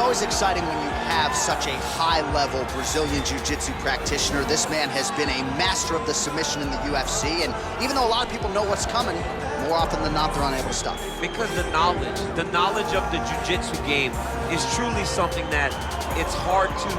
always exciting when you have such a high-level Brazilian Jiu-Jitsu practitioner. This man has been a master of the submission in the UFC, and even though a lot of people know what's coming, more often than not, they're unable to stop. Because the knowledge of the Jiu-Jitsu game is truly something that it's hard to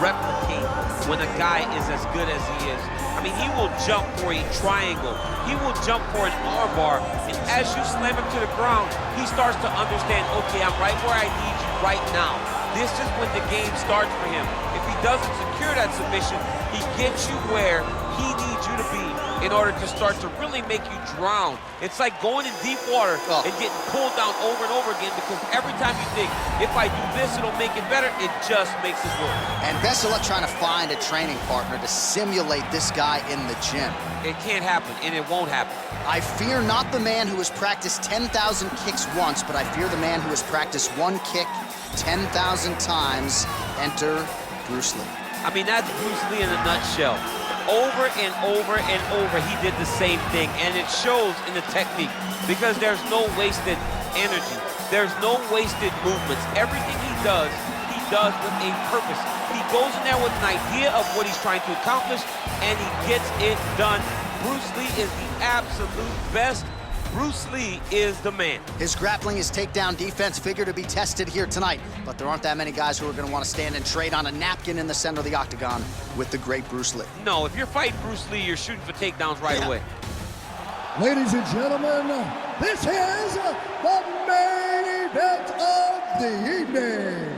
replicate when a guy is as good as he is. I mean, he will jump for a triangle. He will jump for an armbar, and as you slam him to the ground, he starts to understand, okay, I'm right where I need you right now. This is when the game starts for him. If he doesn't secure that submission, he gets you where he needs you to be in order to start to really make you drown. It's like going in deep water and getting pulled down over and over again, because every time you think, if I do this, it'll make it better, it just makes it worse. And best of luck trying to find a training partner to simulate this guy in the gym. It can't happen, and it won't happen. I fear not the man who has practiced 10,000 kicks once, but I fear the man who has practiced one kick 10,000 times. Enter Bruce Lee. I mean, that's Bruce Lee in a nutshell. Over and over and over, he did the same thing, and it shows in the technique, because there's no wasted energy. There's no wasted movements. Everything he does with a purpose. He goes in there with an idea of what he's trying to accomplish, and he gets it done. Bruce Lee is the absolute best. Bruce Lee is the man. His grappling, his takedown defense figure to be tested here tonight, but there aren't that many guys who are going to want to stand and trade on a napkin in the center of the octagon with the great Bruce Lee. No, if you're fighting Bruce Lee, you're shooting for takedowns right away. Ladies and gentlemen, this is the main event of the evening.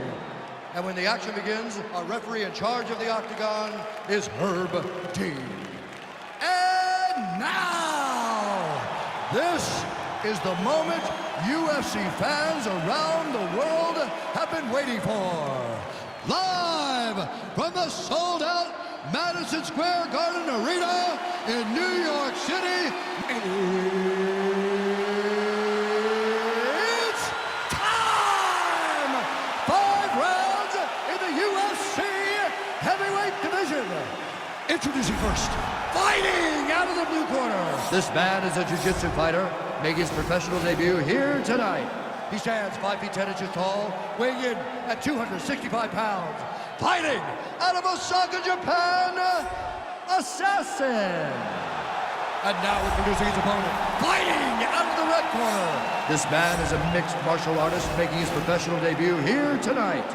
And when the action begins, our referee in charge of the octagon is Herb Dean. And now, this is the moment UFC fans around the world have been waiting for. Live from the sold-out Madison Square Garden Arena in New York City, it's time! 5 rounds in the UFC heavyweight division. Introducing first, fighting out of the blue corner. This man is a jiu-jitsu fighter making his professional debut here tonight. He stands 5 feet 10 inches tall, weighing in at 265 pounds. Fighting out of Osaka, Japan, Assassin. And now introducing his opponent, fighting out of the red corner. This man is a mixed martial artist making his professional debut here tonight.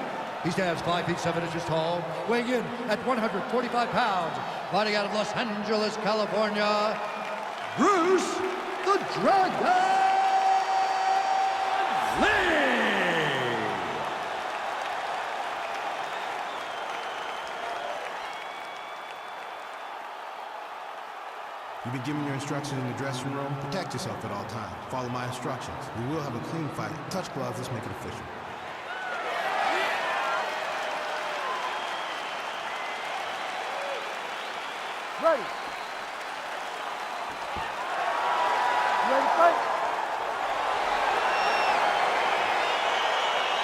He stands 5 feet 7 inches tall, weighing in at 145 pounds. Fighting out of Los Angeles, California, Bruce the Dragon Lee! You've been given your instructions in the dressing room. Protect yourself at all times. Follow my instructions. We will have a clean fight. Touch gloves, let's make it official. Ready. Ready to fight?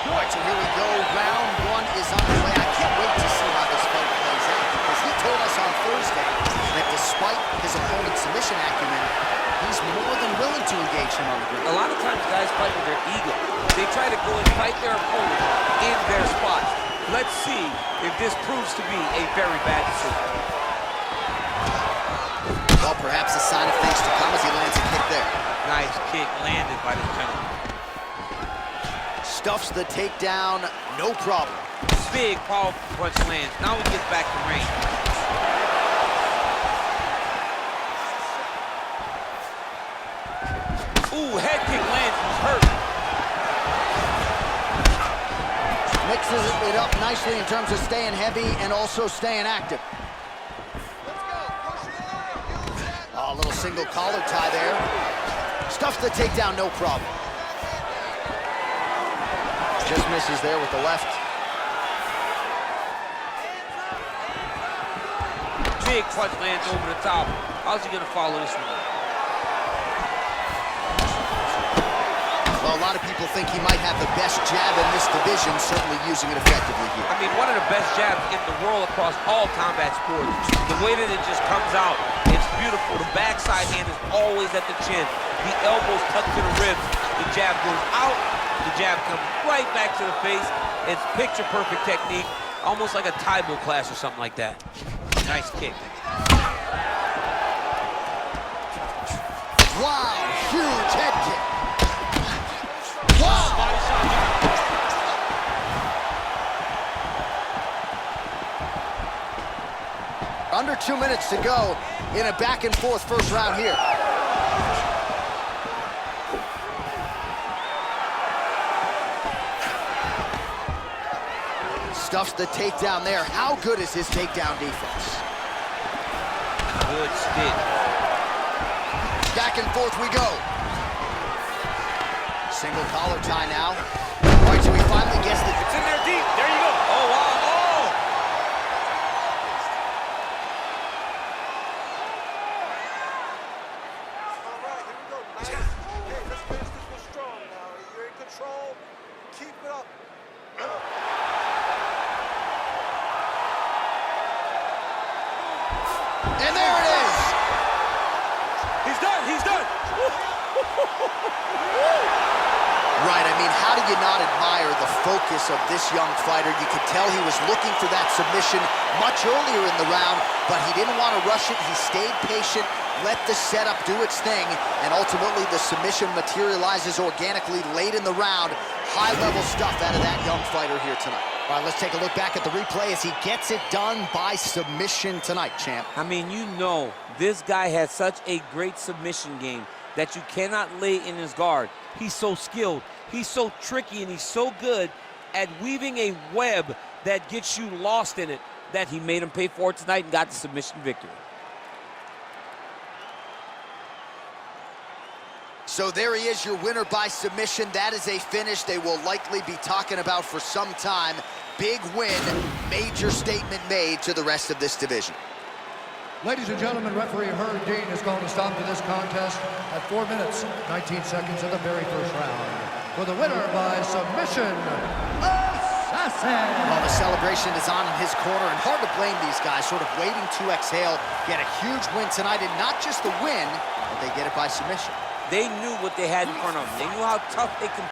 All right, so here we go. Round 1 is underway. I can't wait to see how this fight plays out, because he told us on Thursday that despite his opponent's submission acumen, he's more than willing to engage him on the ground. A lot of times guys fight with their ego. They try to go and fight their opponent in their spots. Let's see if this proves to be a very bad decision. Well, perhaps a sign of things to come as he lands a kick there. Nice kick landed by the gentleman. Stuffs the takedown, no problem. Big, powerful punch lands. Now he gets back to range. Ooh, head kick lands, he's hurt. Mixes it up nicely in terms of staying heavy and also staying active. Oh, a little single collar tie there. Stuffs the takedown, no problem. Just misses there with the left. Big punch lands over the top. How's he gonna follow this one? Well, a lot of people think he might have the best jab in this division, certainly using it effectively here. I mean, one of the best jabs in the world across all combat sports. The way that it just comes out, it's beautiful. The backside hand is always at the chin. The elbows tucked to the ribs. The jab goes out. The jab comes right back to the face. It's picture-perfect technique, almost like a Taibo class or something like that. Nice kick. Wow, huge head kick. Wow! Under 2 minutes to go in a back-and-forth first round here. Stuffs the takedown there. How good is his takedown defense? Good stick. Back and forth we go. Single collar tie now. All right, so he finally gets the... It's in there deep. There you go. Oh, wow. Oh! All right, here we go. Nice. Okay, let's finish this one strong now. You're in control. Keep it up. And there it is. He's done. He's done. Right, I mean, how do you not admire the focus of this young fighter? You could tell he was looking for that submission much earlier in the round, but he didn't want to rush it. He stayed patient, let the setup do its thing, and ultimately the submission materializes organically late in the round. High-level stuff out of that young fighter here tonight. All right, let's take a look back at the replay as he gets it done by submission tonight, champ. I mean, you know, this guy has such a great submission game that you cannot lay in his guard. He's so skilled, he's so tricky, and he's so good at weaving a web that gets you lost in it that he made him pay for it tonight and got the submission victory. So there he is, your winner by submission. That is a finish they will likely be talking about for some time. Big win, major statement made to the rest of this division. Ladies and gentlemen, referee Herb Dean has called a stop to this contest at 4 minutes, 19 seconds of the very first round. For the winner by submission, Assassin! Well, the celebration is on in his corner, and hard to blame these guys, sort of waiting to exhale, get a huge win tonight, and not just the win, but they get it by submission. They knew what they had in front of them. They knew how tough they could